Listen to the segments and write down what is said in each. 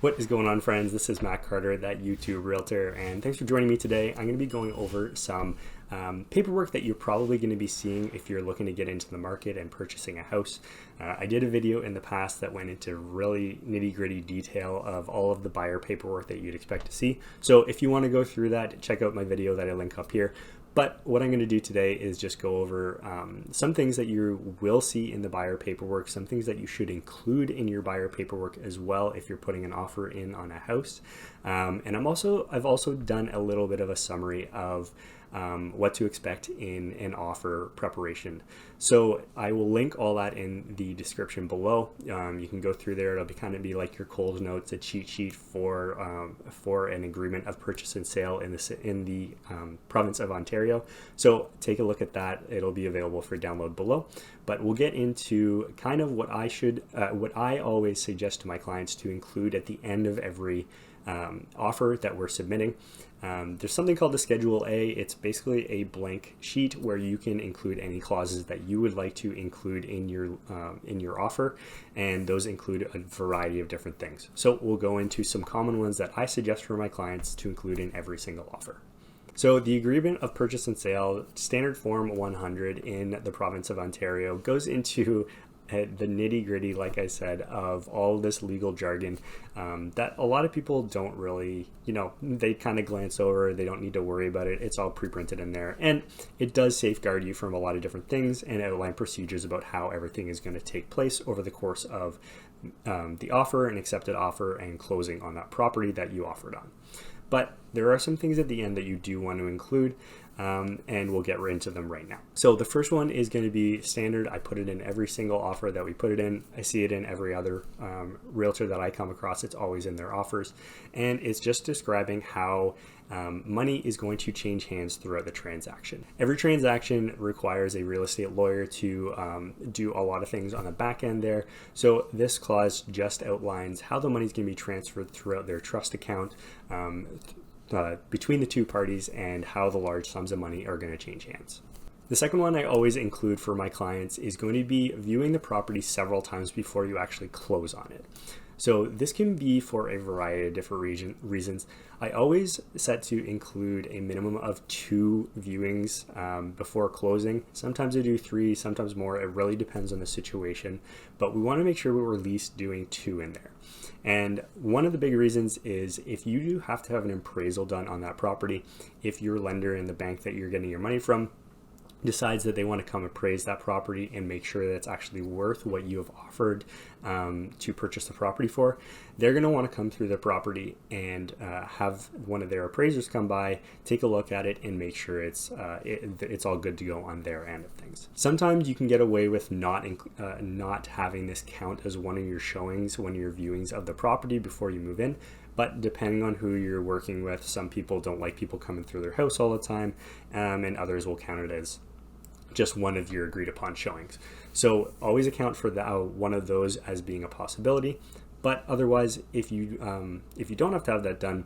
What is going on, friends? This is Matt Carter, that YouTube Realtor, and thanks for joining me today. I'm going to be going over some paperwork that you're probably going to be seeing if you're looking to get into the market and purchasing a house. I did a video in the past that went into really nitty-gritty detail of all of the buyer paperwork that you'd expect to see. So if you want to go through that, check out my video that I link up here. But what I'm going to do today is just go over some things that you will see in the buyer paperwork, some things that you should include in your buyer paperwork as well if you're putting an offer in on a house. And I've also done a little bit of a summary of what to expect in an offer preparation. So I will link all that in the description below. You can go through there. It'll be like your cold notes, a cheat sheet for an agreement of purchase and sale in the province of Ontario. So take a look at that. It'll be available for download below. But we'll get into kind of what I always suggest to my clients to include at the end of every offer that we're submitting. There's something called the Schedule A. It's basically a blank sheet where you can include any clauses that you would like to include in your offer, and those include a variety of different things. So we'll go into some common ones that I suggest for my clients to include in every single offer. So the agreement of purchase and sale, standard form 100 in the province of Ontario, goes into the nitty-gritty, like I said, of all this legal jargon that a lot of people don't really, they kind of glance over. They don't need to worry about it. It's all pre-printed in there, and it does safeguard you from a lot of different things and outline procedures about how everything is going to take place over the course of the offer and accepted offer and closing on that property that you offered on. But there are some things at the end that you do want to include, and we'll get into them right now. So the first one is going to be standard. I put it in every single offer that we put it in. I see it in every other realtor that I come across. It's always in their offers, and it's just describing how money is going to change hands throughout the transaction. Every transaction requires a real estate lawyer to do a lot of things on the back end there. So this clause just outlines how the money is going to be transferred throughout their trust account between the two parties and how the large sums of money are going to change hands. The second one I always include for my clients is going to be viewing the property several times before you actually close on it. So this can be for a variety of different reasons. I always set to include a minimum of 2 viewings before closing. Sometimes I do 3, sometimes more. It really depends on the situation, but we want to make sure we're at least doing 2 in there. And one of the big reasons is if you do have to have an appraisal done on that property, if your lender in the bank that you're getting your money from decides that they want to come appraise that property and make sure that it's actually worth what you have offered to purchase the property for, they're going to want to come through the property and have one of their appraisers come by, take a look at it, and make sure it's all good to go on their end of things. Sometimes you can get away with not having this count as one of your showings, one of your viewings of the property before you move in. But depending on who you're working with, some people don't like people coming through their house all the time, and others will count it as just one of your agreed upon showings. So always account for one of those as being a possibility. But otherwise, if you don't have to have that done,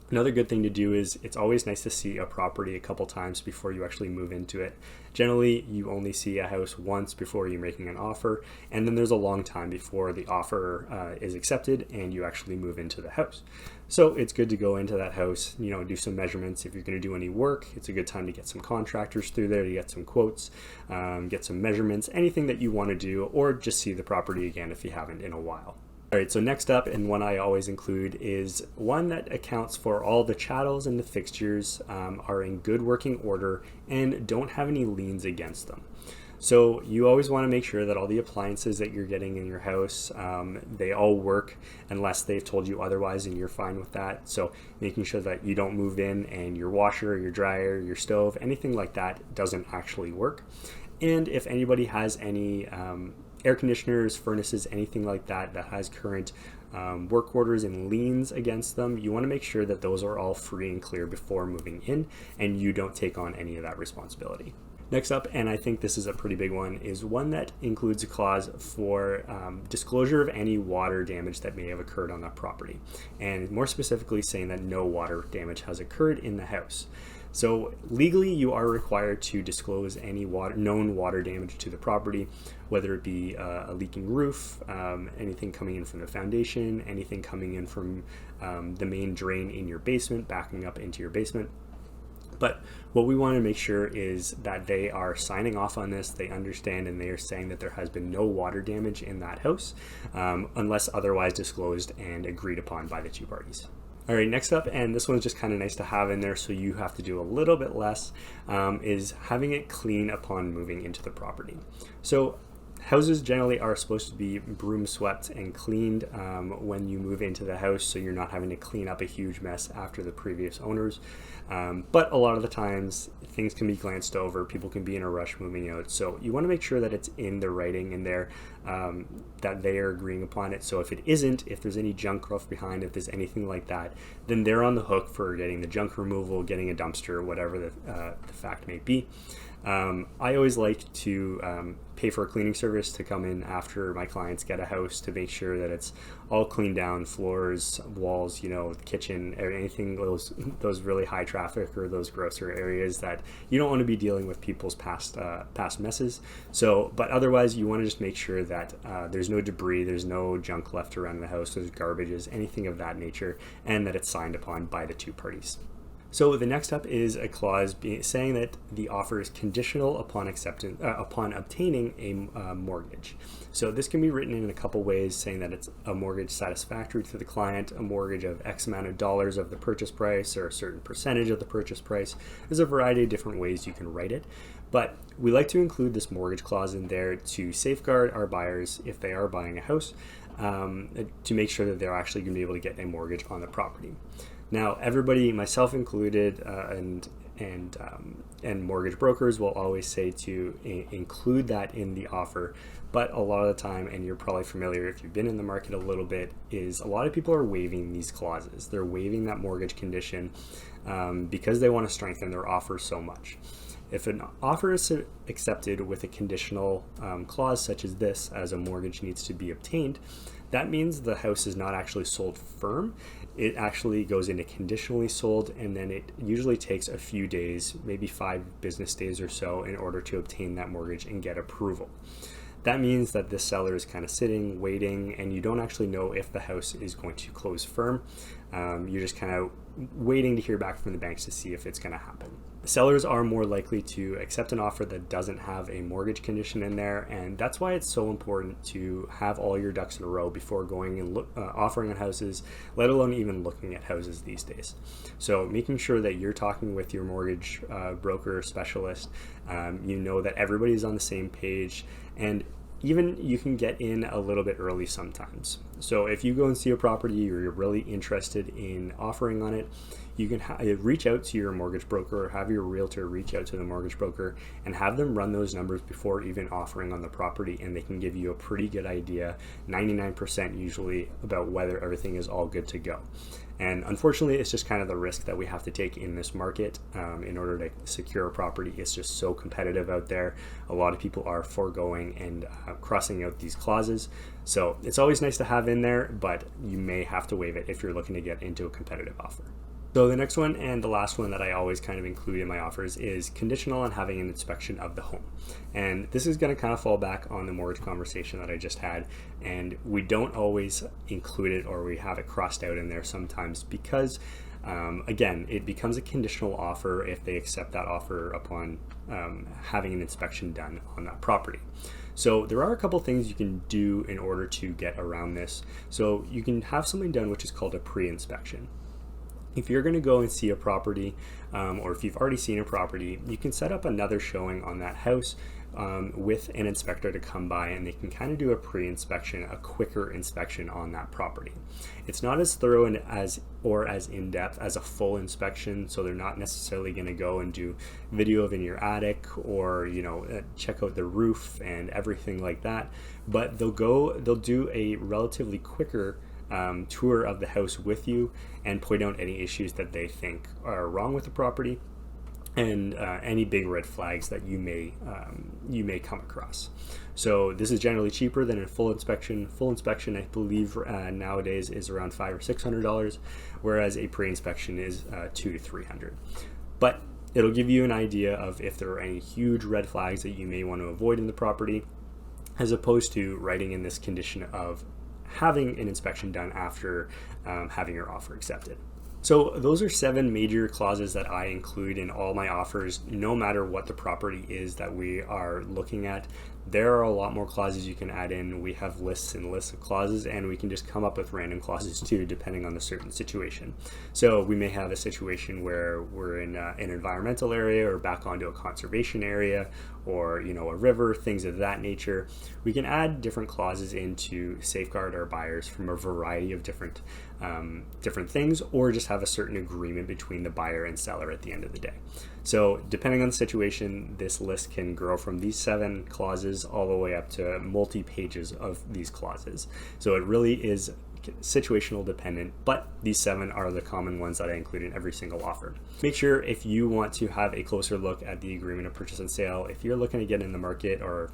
another good thing to do is it's always nice to see a property a couple times before you actually move into it. Generally, you only see a house once before you're making an offer, and then there's a long time before the offer is accepted and you actually move into the house. So it's good to go into that house, do some measurements. If you're going to do any work, it's a good time to get some contractors through there to get some quotes, get some measurements, anything that you want to do, or just see the property again if you haven't in a while. All right, so next up, and one I always include, is one that accounts for all the chattels and the fixtures are in good working order and don't have any liens against them. So you always want to make sure that all the appliances that you're getting in your house, they all work unless they've told you otherwise and you're fine with that. So making sure that you don't move in and your washer, your dryer, your stove, anything like that doesn't actually work. And if anybody has any air conditioners, furnaces, anything like that has current work orders and liens against them, you want to make sure that those are all free and clear before moving in and you don't take on any of that responsibility. Next up, and I think this is a pretty big one, is one that includes a clause for disclosure of any water damage that may have occurred on that property, and more specifically saying that no water damage has occurred in the house. So legally, you are required to disclose any known water damage to the property, whether it be a leaking roof, anything coming in from the foundation, anything coming in from the main drain in your basement, backing up into your basement. But what we want to make sure is that they are signing off on this, they understand, and they are saying that there has been no water damage in that house, unless otherwise disclosed and agreed upon by the two parties. All right, next up, and this one's just kind of nice to have in there so you have to do a little bit less, is having it clean upon moving into the property. So houses generally are supposed to be broom swept and cleaned when you move into the house, so you're not having to clean up a huge mess after the previous owners. But a lot of the times things can be glanced over, people can be in a rush moving out, so you want to make sure that it's in the writing in there, that they are agreeing upon it. So if it isn't, if there's any junk left behind, if there's anything like that, then they're on the hook for getting the junk removal, getting a dumpster, whatever the fact may be. I always like to pay for a cleaning service to come in after my clients get a house to make sure that it's all cleaned down, floors, walls, kitchen, or anything, those really high traffic or those grosser areas that you don't want to be dealing with people's past messes. So, but otherwise you want to just make sure that there's no debris, there's no junk left around the house, there's garbages, anything of that nature, and that it's signed upon by the two parties. So the next up is a clause saying that the offer is conditional upon obtaining a mortgage. So this can be written in a couple ways, saying that it's a mortgage satisfactory to the client, a mortgage of X amount of dollars of the purchase price, or a certain percentage of the purchase price. There's a variety of different ways you can write it, but we like to include this mortgage clause in there to safeguard our buyers if they are buying a house, to make sure that they're actually going to be able to get a mortgage on the property. Now, everybody, myself included, and mortgage brokers will always say to include that in the offer. But a lot of the time, and you're probably familiar if you've been in the market a little bit, is a lot of people are waiving these clauses. They're waiving that mortgage condition because they want to strengthen their offer so much. If an offer is accepted with a conditional clause such as this, as a mortgage needs to be obtained, that means the house is not actually sold firm. It actually goes into conditionally sold, and then it usually takes a few days, maybe 5 business days or so, in order to obtain that mortgage and get approval. That means that the seller is kind of sitting, waiting, and you don't actually know if the house is going to close firm. You're just kind of waiting to hear back from the banks to see if it's going to happen. Sellers are more likely to accept an offer that doesn't have a mortgage condition in there, and that's why it's so important to have all your ducks in a row before going and offering on houses, let alone even looking at houses these days. So making sure that you're talking with your mortgage broker or specialist, you know that everybody's on the same page, and even you can get in a little bit early sometimes. So if you go and see a property or you're really interested in offering on it, you can reach out to your mortgage broker or have your realtor reach out to the mortgage broker and have them run those numbers before even offering on the property, and they can give you a pretty good idea, 99% usually, about whether everything is all good to go. And unfortunately, it's just kind of the risk that we have to take in this market in order to secure a property. It's just so competitive out there. A lot of people are foregoing and crossing out these clauses. So it's always nice to have in there, but you may have to waive it if you're looking to get into a competitive offer. So the next one, and the last one that I always kind of include in my offers, is conditional on having an inspection of the home. And this is going to kind of fall back on the mortgage conversation that I just had, and we don't always include it, or we have it crossed out in there sometimes because again, it becomes a conditional offer if they accept that offer upon having an inspection done on that property. So there are a couple things you can do in order to get around this. So you can have something done which is called a pre-inspection. If you're going to go and see a property, or if you've already seen a property, you can set up another showing on that house with an inspector to come by, and they can kind of do a pre-inspection, a quicker inspection on that property. It's not as thorough and as in-depth as a full inspection, so they're not necessarily going to go and do video of in your attic or check out the roof and everything like that, but they'll do a relatively quicker tour of the house with you and point out any issues that they think are wrong with the property and any big red flags that you may come across. So this is generally cheaper than a full inspection. Full inspection, I believe, nowadays is around $500 or $600, whereas a pre-inspection is $200 to $300. But It'll give you an idea of if there are any huge red flags that you may want to avoid in the property, as opposed to writing in this condition of having an inspection done after having your offer accepted. So those are 7 major clauses that I include in all my offers, no matter what the property is that we are looking at. There are a lot more clauses you can add in. We have lists and lists of clauses, and we can just come up with random clauses too, depending on the certain situation. So we may have a situation where we're in an environmental area or back onto a conservation area, or a river, things of that nature. We can add different clauses in to safeguard our buyers from a variety of different things, or just have a certain agreement between the buyer and seller at the end of the day. So depending on the situation, this list can grow from these 7 clauses all the way up to multi-pages of these clauses. So it really is situational dependent, but these 7 are the common ones that I include in every single offer. Make sure, if you want to have a closer look at the agreement of purchase and sale, if you're looking to get in the market, or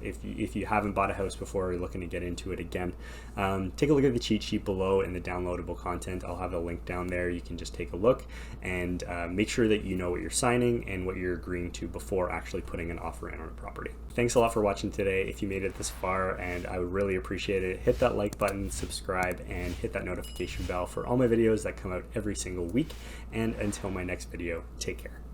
if you haven't bought a house before or you're looking to get into it again, take a look at the cheat sheet below in the downloadable content. I'll have a link down there. You can just take a look and make sure that you know what you're signing and what you're agreeing to before actually putting an offer in on a property. Thanks a lot for watching today. If you made it this far, and I would really appreciate it, hit that like button, subscribe, and hit that notification bell for all my videos that come out every single week. And until my next video, take care.